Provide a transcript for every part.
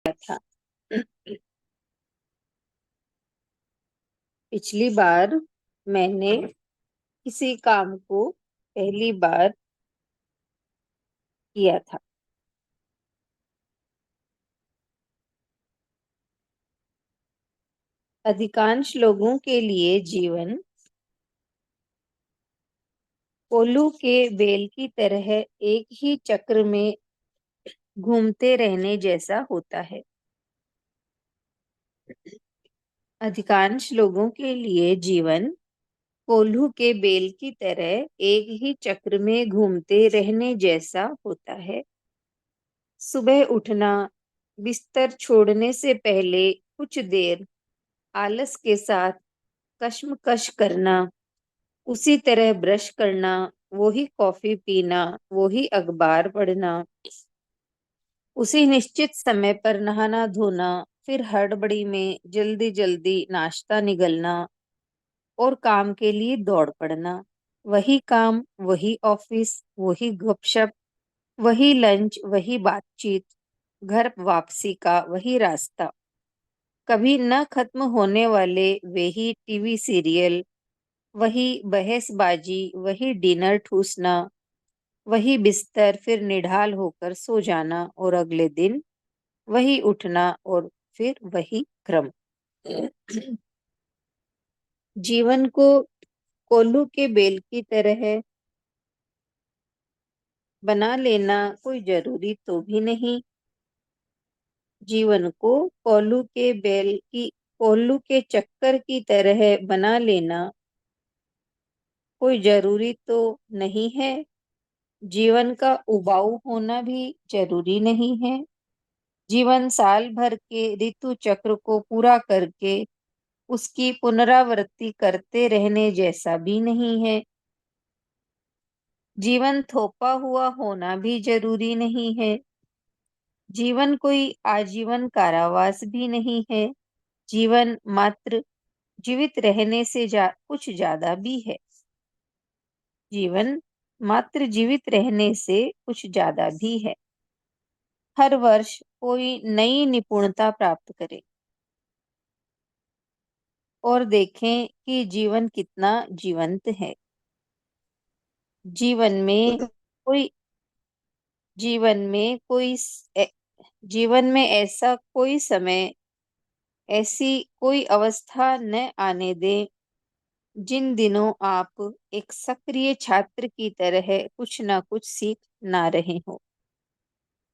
था। पिछली बार मैंने किसी काम को पहली बार किया था। अधिकांश लोगों के लिए जीवन कोल्हू के बेल की तरह एक ही चक्र में घूमते रहने जैसा होता है। अधिकांश लोगों के लिए जीवन कोल्हू के बेल की तरह एक ही चक्र में घूमते रहने जैसा होता है। सुबह उठना, बिस्तर छोड़ने से पहले कुछ देर आलस के साथ कश्मकश करना, उसी तरह ब्रश करना, वही कॉफी पीना, वही अखबार पढ़ना, उसी निश्चित समय पर नहाना धोना, फिर हड़बड़ी में जल्दी जल्दी नाश्ता निगलना और काम के लिए दौड़ पड़ना। वही काम, वही ऑफिस, वही गपशप, वही लंच, वही बातचीत, घर वापसी का वही रास्ता, कभी न खत्म होने वाले वही टीवी सीरियल, वही बहसबाजी, वही डिनर ठूसना, वही बिस्तर, फिर निढाल होकर सो जाना और अगले दिन वही उठना और फिर वही क्रम। जीवन को कोल्हू के बेल की तरह बना लेना कोई जरूरी तो भी नहीं। जीवन को कोल्हू के चक्कर की तरह बना लेना कोई जरूरी तो नहीं है। जीवन का उबाऊ होना भी जरूरी नहीं है। जीवन साल भर के ऋतु चक्र को पूरा करके उसकी पुनरावृत्ति करते रहने जैसा भी नहीं है। जीवन थोपा हुआ होना भी जरूरी नहीं है। जीवन कोई आजीवन कारावास भी नहीं है। जीवन मात्र जीवित रहने से कुछ ज्यादा भी है। जीवन मात्र जीवित रहने से कुछ ज्यादा भी है। हर वर्ष कोई नई निपुणता प्राप्त करे और देखें कि जीवन कितना जीवंत है। जीवन में कोई जीवन में कोई जीवन में ऐसा कोई समय, ऐसी कोई अवस्था न आने दें जिन दिनों आप एक सक्रिय छात्र की तरह कुछ ना कुछ सीख ना रहे हो।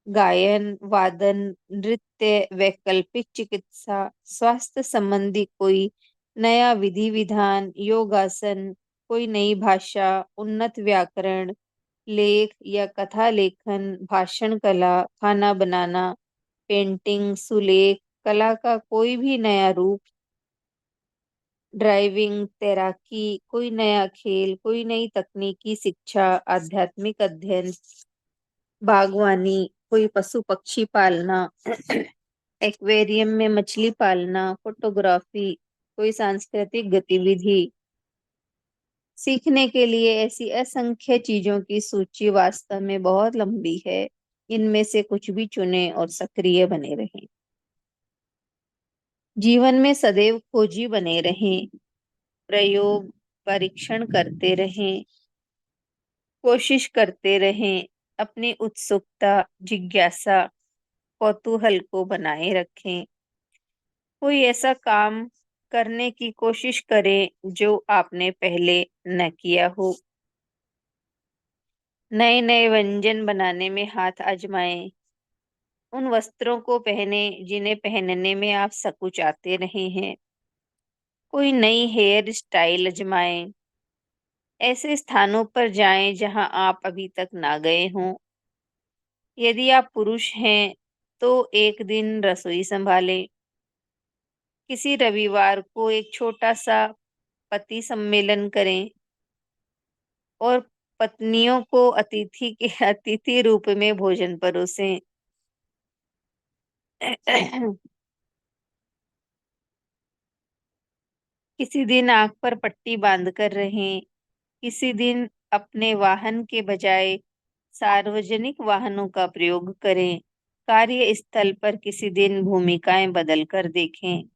गायन, वादन, नृत्य, वैकल्पिक चिकित्सा, स्वास्थ्य संबंधी कोई नया विधि विधान, योगासन, कोई नई भाषा, उन्नत व्याकरण, लेख या कथा लेखन, भाषण कला, खाना बनाना, पेंटिंग, सुलेख, कला का कोई भी नया रूप, ड्राइविंग, तैराकी, कोई नया खेल, कोई नई तकनीकी शिक्षा, आध्यात्मिक अध्ययन, बागवानी, कोई पशु पक्षी पालना, एक्वेरियम में मछली पालना, फोटोग्राफी, कोई सांस्कृतिक गतिविधि। सीखने के लिए ऐसी असंख्य चीजों की सूची वास्तव में बहुत लंबी है। इनमें से कुछ भी चुनें और सक्रिय बने रहें। जीवन में सदैव खोजी बने रहें। प्रयोग, परीक्षण करते रहें। कोशिश करते रहें। अपनी उत्सुकता, जिज्ञासा, कौतूहल को बनाए रखें। कोई ऐसा काम करने की कोशिश करें जो आपने पहले न किया हो। नए नए व्यंजन बनाने में हाथ आजमाएं। उन वस्त्रों को पहने जिन्हें पहनने में आप सकुचाते रहे हैं। कोई नई हेयर स्टाइल आजमाएं। ऐसे स्थानों पर जाएं जहां आप अभी तक ना गए हों। यदि आप पुरुष हैं तो एक दिन रसोई संभालें। किसी रविवार को एक छोटा सा पति सम्मेलन करें और पत्नियों को अतिथि रूप में भोजन परोसें। किसी दिन आंख पर पट्टी बांध कर रहें। किसी दिन अपने वाहन के बजाय सार्वजनिक वाहनों का प्रयोग करें। कार्यस्थल पर किसी दिन भूमिकाएं बदल कर देखें।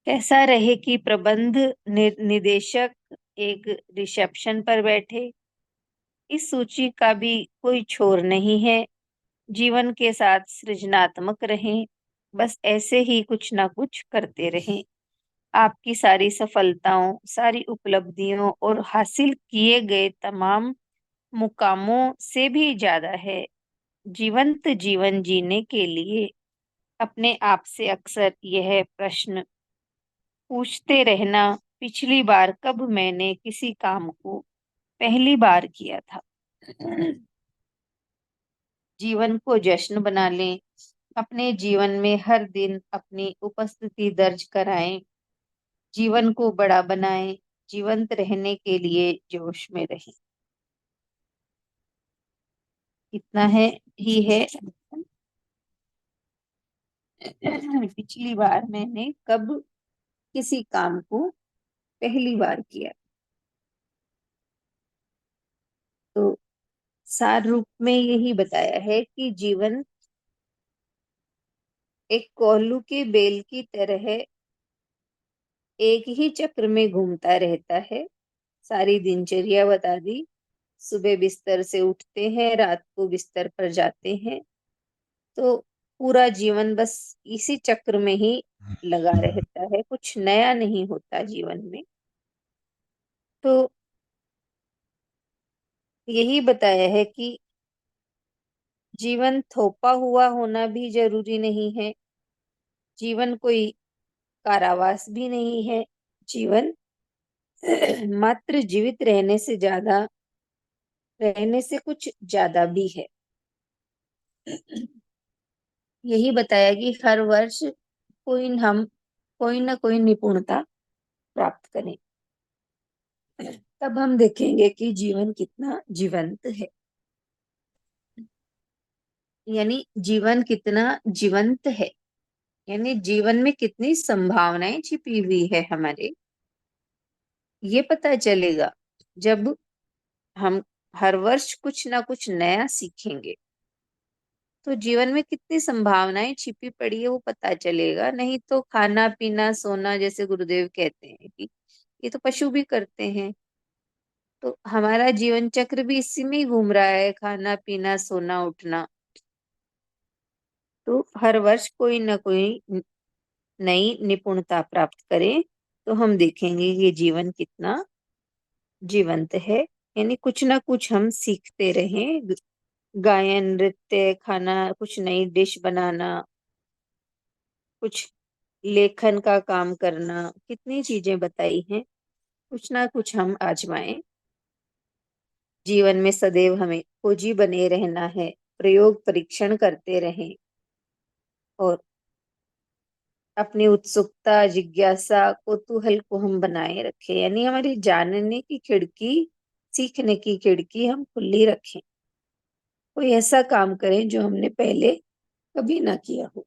कैसा रहे कि प्रबंध निदेशक एक रिसेप्शन पर बैठे। इस सूची का भी कोई छोर नहीं है। जीवन के साथ सृजनात्मक रहें, बस ऐसे ही कुछ ना कुछ करते रहें। आपकी सारी सफलताओं, सारी उपलब्धियों और हासिल किए गए तमाम मुकामों से भी ज्यादा है। जीवंत जीवन जीने के लिए अपने आप से अक्सर यह प्रश्न पूछते रहना, पिछली बार कब मैंने किसी काम को पहली बार किया था। जीवन को जश्न बना लें। अपने जीवन में हर दिन अपनी उपस्थिति दर्ज कराएं। जीवन को बड़ा बनाएं। जीवंत रहने के लिए जोश में रहें। इतना है ही है। पिछली बार मैंने कब किसी काम को पहली बार किया। तो सार रूप में यही बताया है कि जीवन एक कोल्हू के बेल की तरह एक ही चक्र में घूमता रहता है। सारी दिनचर्या बता दी। सुबह बिस्तर से उठते हैं, रात को बिस्तर पर जाते हैं। तो पूरा जीवन बस इसी चक्र में ही लगा रहता है, कुछ नया नहीं होता जीवन में। तो यही बताया है कि जीवन थोपा हुआ होना भी जरूरी नहीं है। जीवन कोई कारावास भी नहीं है। जीवन मात्र जीवित रहने से कुछ ज्यादा भी है। यही बताया कि हर वर्ष कोई ना कोई निपुणता प्राप्त करें। तब हम देखेंगे कि जीवन कितना जीवंत है। यानी जीवन कितना जीवंत है, यानी जीवन में कितनी संभावनाएं छिपी हुई है हमारे, ये पता चलेगा जब हम हर वर्ष कुछ ना कुछ नया सीखेंगे। तो जीवन में कितनी संभावनाएं छिपी पड़ी है वो पता चलेगा। नहीं तो खाना पीना सोना, जैसे गुरुदेव कहते हैं कि ये तो पशु भी करते हैं। तो हमारा जीवन चक्र भी इसी में ही घूम रहा है, खाना पीना सोना उठना। तो हर वर्ष कोई ना कोई नई निपुणता प्राप्त करें, तो हम देखेंगे कि जीवन कितना जीवंत है। यानी कुछ ना कुछ हम सीखते रहें। गायन, नृत्य, खाना, कुछ नई डिश बनाना, कुछ लेखन का काम करना, कितनी चीजें बताई हैं। कुछ ना कुछ हम आजमाएं। जीवन में सदैव हमें खोजी बने रहना है। प्रयोग परीक्षण करते रहें और अपनी उत्सुकता, जिज्ञासा, कौतूहल को हम बनाए रखें। यानी हमारी जानने की खिड़की, सीखने की खिड़की हम खुली रखें। कोई ऐसा काम करें जो हमने पहले कभी ना किया हो।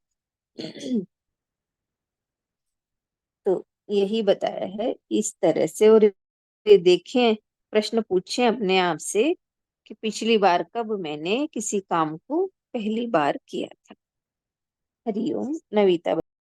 तो यही बताया है इस तरह से। और ये देखें, प्रश्न पूछें अपने आप से कि पिछली बार कब मैंने किसी काम को पहली बार किया था। हरिओम। नविता।